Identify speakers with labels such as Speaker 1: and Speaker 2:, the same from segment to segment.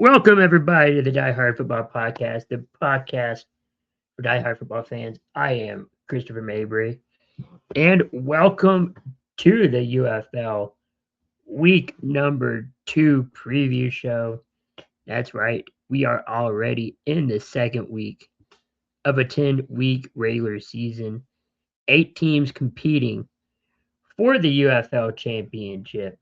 Speaker 1: Welcome, everybody, to the Diehard Football Podcast, the podcast for diehard football fans. I am Christopher Mabry, and welcome to the UFL week number 2 preview show. That's right, we are already in the second week of a 10-week regular season. 8 teams competing for the UFL championship.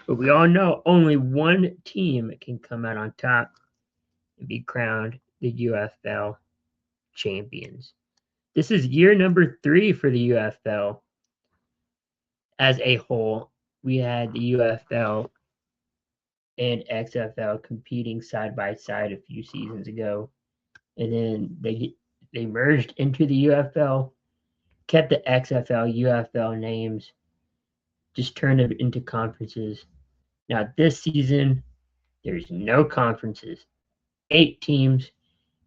Speaker 1: But we all know only one team can come out on top and be crowned the UFL champions. This is year number 3 for the UFL as a whole. We had the UFL and XFL competing side by side a few seasons ago, and then they merged into the UFL, kept the XFL, UFL names, just turned it into conferences. Now this season, there's no conferences. 8 teams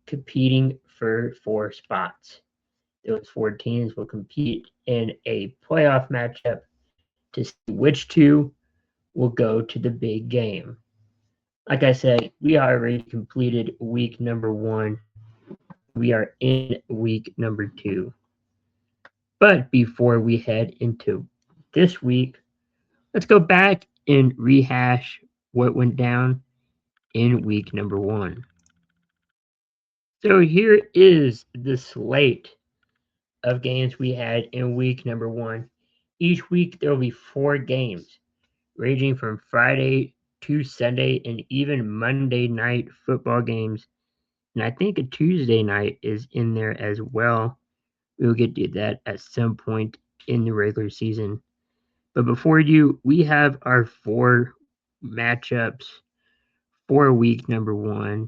Speaker 1: competing for 4 spots. Those 4 teams will compete in a playoff matchup to see which 2 will go to the big game. Like I said, we already completed week number 1. We are in week number 2. But before we head into this week, let's go back and rehash what went down in week number 1. So here is the slate of games we had in week number 1. Each week there will be 4 games, ranging from Friday to Sunday and even Monday night football games. And I think a Tuesday night is in there as well. We'll get to that at some point in the regular season. But before we have our 4 matchups for week number 1.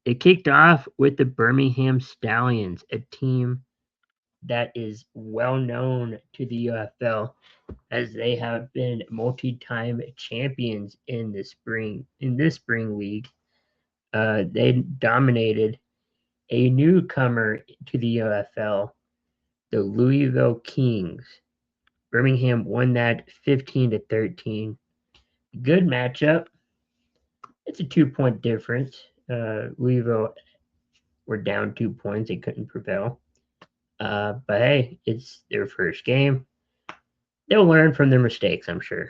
Speaker 1: It kicked off with the Birmingham Stallions, a team that is well known to the UFL as they have been multi-time champions in this spring league. They dominated a newcomer to the UFL, the Louisville Kings. Birmingham won that 15-13. Good matchup. It's a 2-point difference. Louisville were down 2 points. They couldn't prevail. But hey, it's their first game. They'll learn from their mistakes, I'm sure.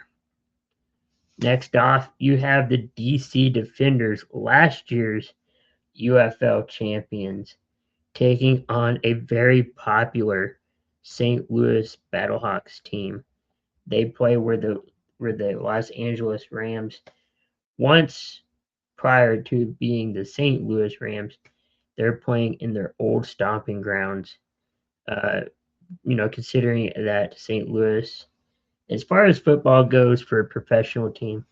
Speaker 1: Next off, you have the DC Defenders, last year's UFL champions, taking on a very popular St. Louis Battlehawks team. They play where the Los Angeles Rams, once prior to being the St. Louis Rams, they're playing in their old stomping grounds. Considering that St. Louis, as far as football goes for a professional team,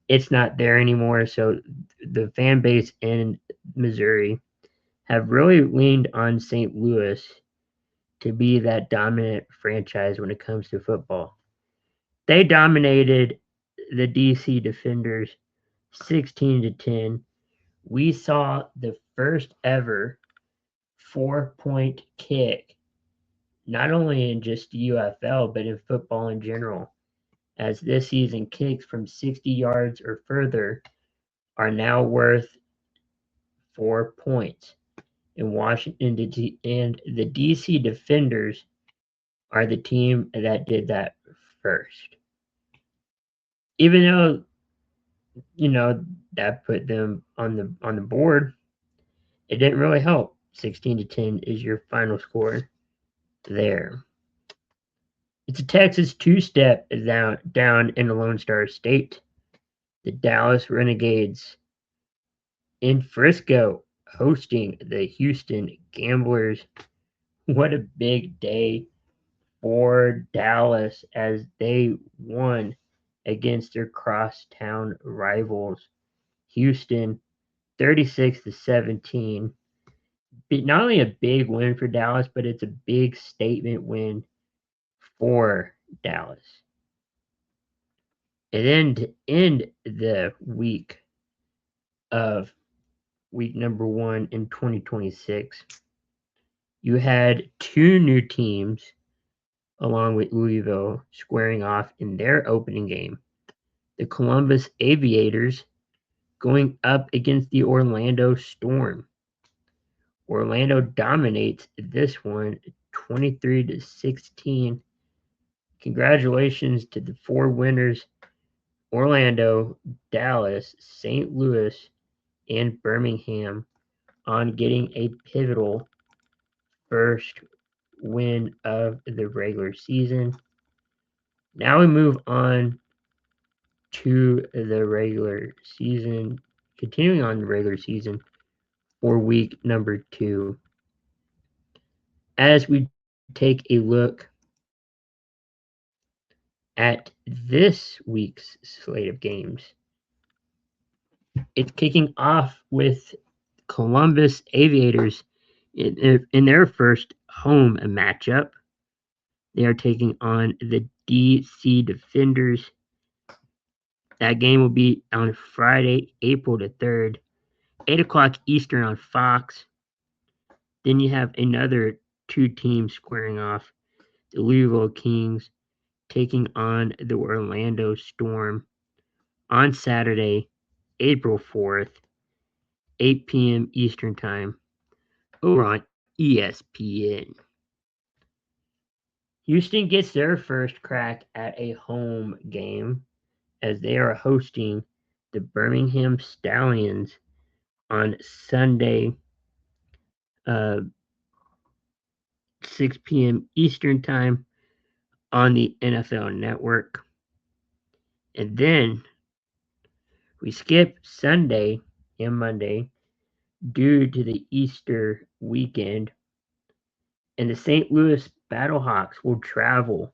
Speaker 1: it's not there anymore. So the fan base in Missouri have really leaned on St. Louis to be that dominant franchise when it comes to football. They dominated the DC Defenders 16-10. We saw the first ever 4-point kick, not only in just UFL, but in football in general, as this season kicks from 60 yards or further are now worth 4 points. In Washington, and the DC Defenders are the team that did that first. Even though, that put them on the board, it didn't really help. 16-10 is your final score there. It's a Texas 2-step down in the Lone Star State. The Dallas Renegades in Frisco hosting the Houston Gamblers. What a big day for Dallas as they won against their crosstown rivals, Houston, 36-17. Not only a big win for Dallas, but it's a big statement win for Dallas. And then to end the week number 1 in 2026, you had 2 new teams along with Louisville squaring off in their opening game. The Columbus Aviators going up against the Orlando Storm. Orlando dominates this one 23-16. Congratulations to the 4 winners: Orlando, Dallas, St. Louis, and Birmingham, on getting a pivotal first win of the regular season. Now we move on to the regular season, continuing on the regular season for week number 2. As we take a look at this week's slate of games, it's kicking off with Columbus Aviators in their first home matchup. They are taking on the DC Defenders. That game will be on Friday, April the 3rd, 8 o'clock Eastern on Fox. Then you have another 2 teams squaring off: the Louisville Kings taking on the Orlando Storm on Saturday, April 4th, 8 p.m. Eastern Time, over on ESPN. Houston gets their first crack at a home game as they are hosting the Birmingham Stallions on Sunday, 6 p.m. Eastern Time on the NFL Network. And then we skip Sunday and Monday due to the Easter weekend, and the St. Louis Battlehawks will travel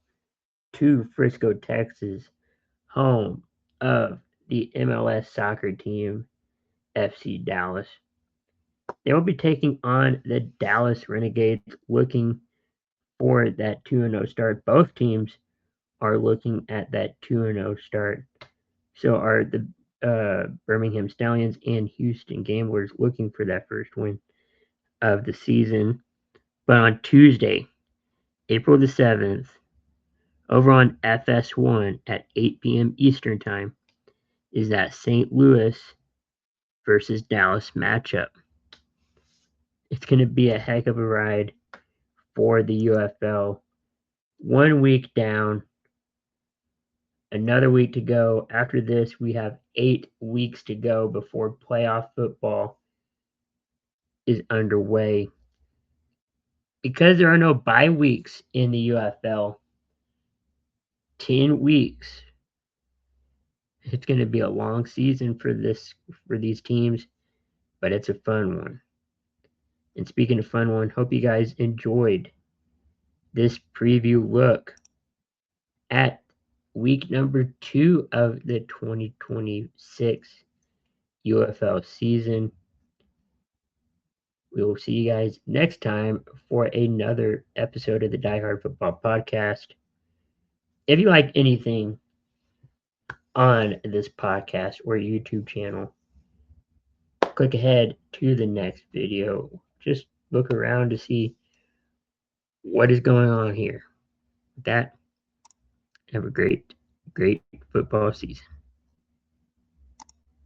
Speaker 1: to Frisco, Texas, home of the MLS soccer team FC Dallas. They will be taking on the Dallas Renegades, looking for that 2-0 start. Both teams are looking at that 2-0 start. So are the Birmingham Stallions and Houston Gamblers, looking for that first win of the season. But on Tuesday, April the 7th, over on FS1 at 8 p.m. Eastern Time, is that St. Louis versus Dallas matchup. It's going to be a heck of a ride for the UFL. 1 week down, another week to go. After this, we have 8 weeks to go before playoff football is underway. Because there are no bye weeks in the UFL, 10 weeks. It's going to be a long season for these teams, but it's a fun one. And speaking of fun one, hope you guys enjoyed this preview look at week number 2 of the 2026 UFL season. We will see you guys next time for another episode of the Diehard Football Podcast. If you like anything on this podcast or YouTube channel, click ahead to the next video. Just look around to see what is going on here. With that, have a great football season.